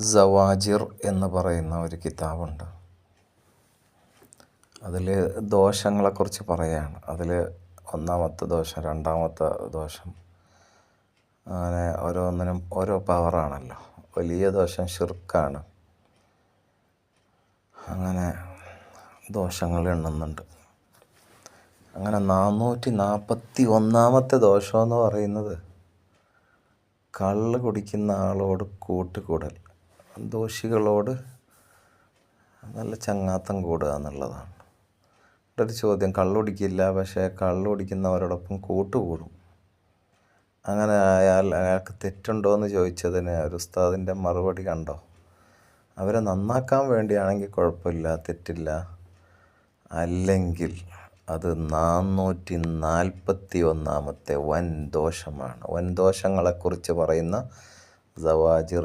സവാജിർ എന്ന് പറയുന്ന ഒരു കിതാബുണ്ട്. അതിൽ ദോഷങ്ങളെക്കുറിച്ച് പറയുകയാണ്. അതിൽ ഒന്നാമത്തെ ദോഷം, രണ്ടാമത്തെ ദോഷം, അങ്ങനെ ഓരോന്നിനും ഓരോ പവറാണല്ലോ. വലിയ ദോഷം ഷിർക്കാണ്. അങ്ങനെ ദോഷങ്ങൾ എണ്ണുന്നുണ്ട്. അങ്ങനെ 441 ദോഷമെന്ന് പറയുന്നത് കള്ള് കുടിക്കുന്ന ആളോട് കൂട്ടുകൂടൽ, ദോഷികളോട് നല്ല ചങ്ങാത്തം കൂടുക എന്നുള്ളതാണ്. ഒരു ചോദ്യം, കള്ള് കുടിക്കില്ല പക്ഷേ കള്ള് കുടിക്കുന്നവരോടൊപ്പം കൂട്ടുകൂടും. അങ്ങനെ ആയാൽ അയാൾക്ക് തെറ്റുണ്ടോ എന്ന് ചോദിച്ചതിന് ഒരു ഉസ്താദിൻ്റെ മറുപടി കണ്ടോ? അവരെ നന്നാക്കാൻ വേണ്ടിയാണെങ്കിൽ കുഴപ്പമില്ല, തെറ്റില്ല. അല്ലെങ്കിൽ അത് 441 വൻ ദോഷമാണ്. വൻ ദോഷങ്ങളെക്കുറിച്ച് പറയുന്ന സവാജിർ